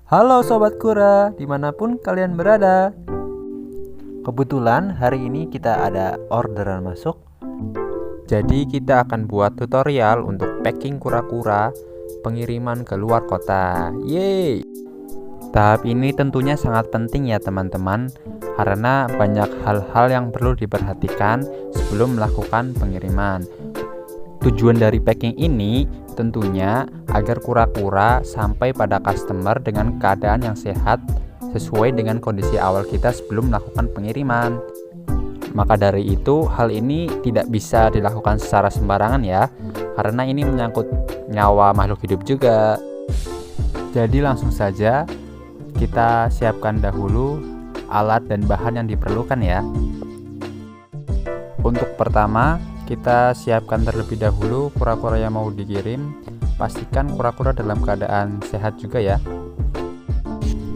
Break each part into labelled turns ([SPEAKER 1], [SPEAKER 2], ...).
[SPEAKER 1] Halo Sobat Kura, dimanapun kalian berada. Kebetulan hari ini kita ada orderan masuk. Jadi kita akan buat tutorial untuk packing kura-kura pengiriman ke luar kota. Yeay! Tahap ini tentunya sangat penting ya teman-teman, karena banyak hal-hal yang perlu diperhatikan sebelum melakukan pengiriman. Tujuan dari packing ini tentunya agar kura-kura sampai pada customer dengan keadaan yang sehat sesuai dengan kondisi awal kita sebelum melakukan pengiriman. Maka dari itu hal ini tidak bisa dilakukan secara sembarangan ya, karena ini menyangkut nyawa makhluk hidup juga. Jadi langsung saja kita siapkan dahulu alat dan bahan yang diperlukan ya. Untuk pertama, kita siapkan terlebih dahulu kura-kura yang mau dikirim. Pastikan kura-kura dalam keadaan sehat juga ya.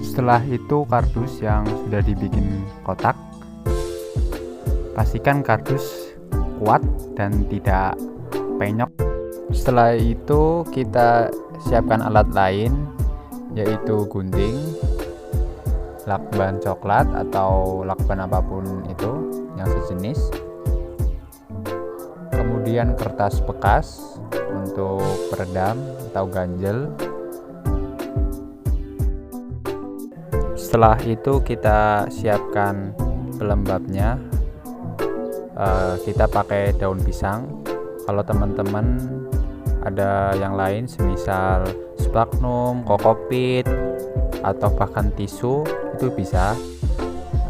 [SPEAKER 1] Setelah itu kardus yang sudah dibikin kotak. Pastikan kardus kuat dan tidak penyok. Setelah itu kita siapkan alat lain, yaitu gunting, lakban coklat atau lakban apapun itu yang sejenis. Kemudian kertas bekas untuk peredam atau ganjel. Setelah itu kita siapkan pelembabnya. Kita pakai daun pisang. Kalau teman-teman ada yang lain semisal sphagnum, kokopit, atau bahkan tisu, itu bisa.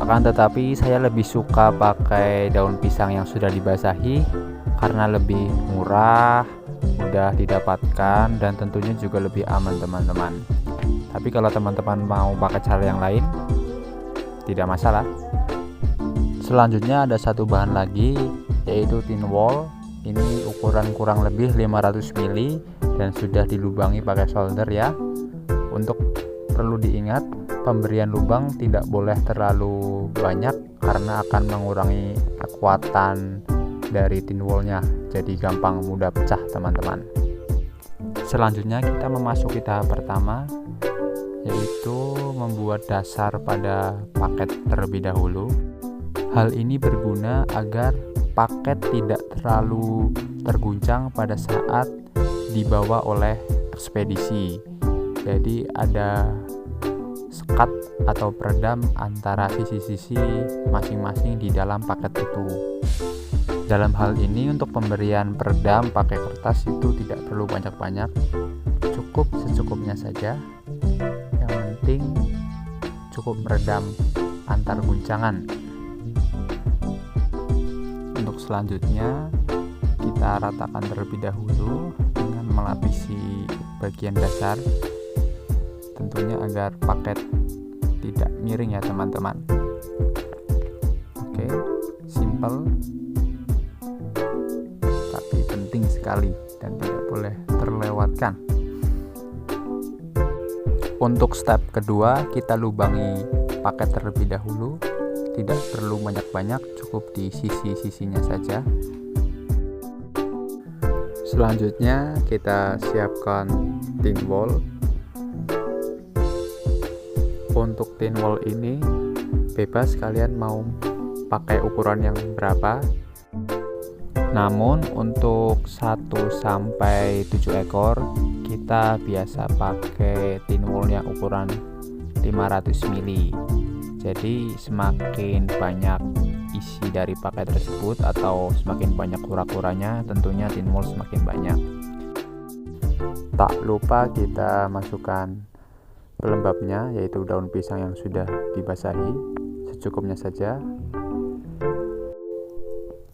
[SPEAKER 1] Akan tetapi saya lebih suka pakai daun pisang yang sudah dibasahi karena lebih murah, mudah didapatkan, dan tentunya juga lebih aman teman-teman. Tapi kalau teman-teman mau pakai cara yang lain, tidak masalah. Selanjutnya ada satu bahan lagi, yaitu tin wool. Ini ukuran kurang lebih 500 ml dan sudah dilubangi pakai solder ya. Untuk perlu diingat, pemberian lubang tidak boleh terlalu banyak karena akan mengurangi kekuatan dari tin woolnya, jadi gampang mudah pecah teman-teman. Selanjutnya kita memasuki tahap pertama, yaitu membuat dasar pada paket terlebih dahulu. Hal ini berguna agar paket tidak terlalu terguncang pada saat dibawa oleh ekspedisi. Jadi ada sekat atau peredam antara sisi-sisi masing-masing di dalam paket itu. Dalam hal ini untuk pemberian peredam pakai kertas itu tidak perlu banyak-banyak, cukup secukupnya saja. Yang penting cukup meredam antar guncangan. Untuk selanjutnya kita ratakan terlebih dahulu dengan melapisi bagian dasar, tentunya agar paket tidak miring ya teman-teman. Oke, simple tapi penting sekali dan tidak boleh terlewatkan. Untuk step kedua, kita lubangi paket terlebih dahulu. Tidak perlu banyak-banyak, cukup di sisi-sisinya saja. Selanjutnya kita siapkan tin wool. Untuk tin wool ini bebas kalian mau pakai ukuran yang berapa. Namun untuk 1 sampai 7 ekor kita biasa pakai tin woolnya ukuran 500 ml. Jadi semakin banyak isi dari paket tersebut atau semakin banyak kura-kuranya, tentunya tin wool semakin banyak. Tak lupa kita masukkan pelembabnya, yaitu daun pisang yang sudah dibasahi, secukupnya saja.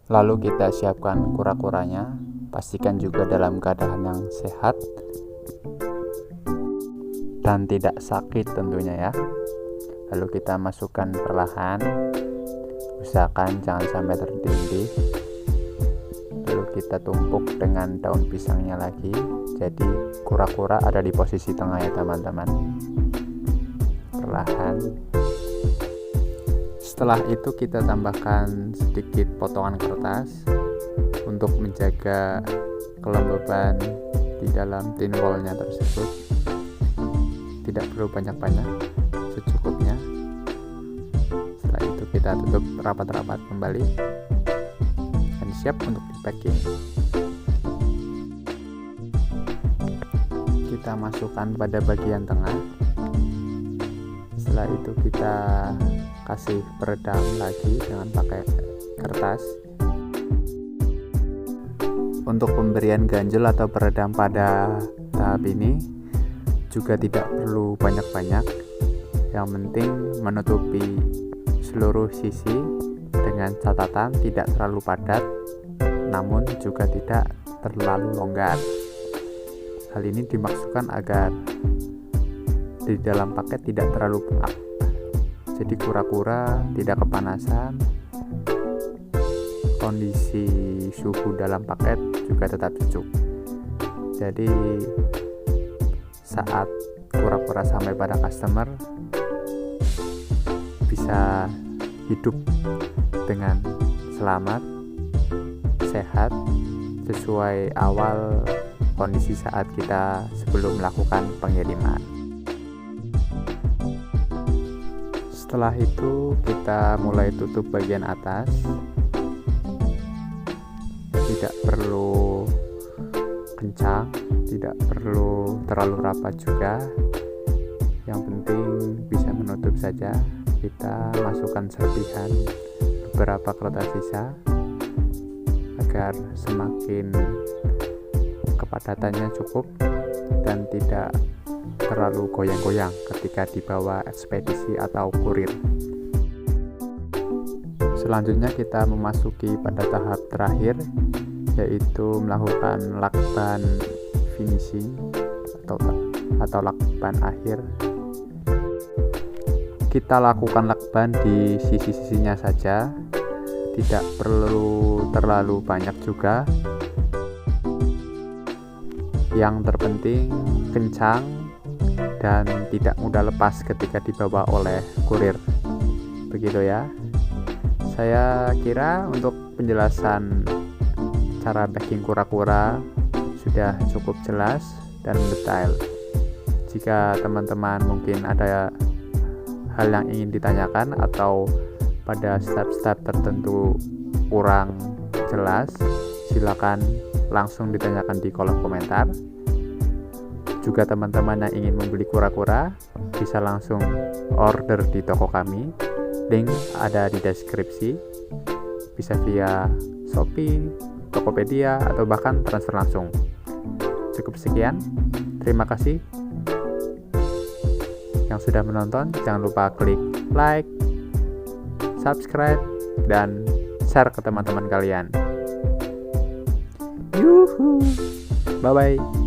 [SPEAKER 1] Lalu kita siapkan kura-kuranya, pastikan juga dalam keadaan yang sehat dan tidak sakit tentunya ya. Lalu kita masukkan perlahan, usahakan jangan sampai tertindih. Lalu kita tumpuk dengan daun pisangnya lagi, jadi kura-kura ada di posisi tengah ya teman-teman. Perlahan. Setelah itu kita tambahkan sedikit potongan kertas untuk menjaga kelembaban di dalam tin woolnya tersebut. tidak perlu banyak-banyak, secukupnya. Setelah itu kita tutup rapat-rapat kembali dan siap untuk di packing. Kita masukkan pada bagian tengah. Setelah itu kita kasih peredam lagi dengan pakai kertas. Untuk pemberian ganjel atau peredam pada tahap ini juga tidak perlu banyak-banyak. Yang penting menutupi seluruh sisi dengan catatan tidak terlalu padat, namun juga tidak terlalu longgar. Hal ini dimaksudkan agar di dalam paket tidak terlalu pengap, jadi kura-kura tidak kepanasan. Kondisi suhu dalam paket juga tetap sejuk, jadi saat kura-kura sampai pada customer bisa hidup dengan selamat, sehat, sesuai awal kondisi saat kita sebelum melakukan pengiriman. Setelah itu kita mulai tutup bagian atas. Tidak perlu kencang, tidak perlu terlalu rapat juga. Yang penting bisa menutup saja. Kita masukkan serpihan beberapa kertas sisa agar semakin kepadatannya cukup dan tidak terlalu goyang-goyang ketika dibawa ekspedisi atau kurir. Selanjutnya kita memasuki pada tahap terakhir, yaitu melakukan lakban finishing atau lakban akhir. Kita lakukan lakban di sisi-sisinya saja, tidak perlu terlalu banyak juga. Yang terpenting kencang dan tidak mudah lepas ketika dibawa oleh kurir. Begitu ya. Saya kira untuk penjelasan cara packing kura-kura sudah cukup jelas dan detail. Jika teman-teman mungkin ada hal yang ingin ditanyakan atau pada step-step tertentu kurang jelas, silakan langsung ditanyakan di kolom komentar. Juga teman-teman yang ingin membeli kura-kura bisa langsung order di toko kami. Link ada di deskripsi. Bisa via Shopee, Tokopedia, atau bahkan transfer langsung. Cukup sekian. Terima kasih yang sudah menonton. Jangan lupa klik like, subscribe, dan share ke teman-teman kalian. Yuhu. Bye-bye.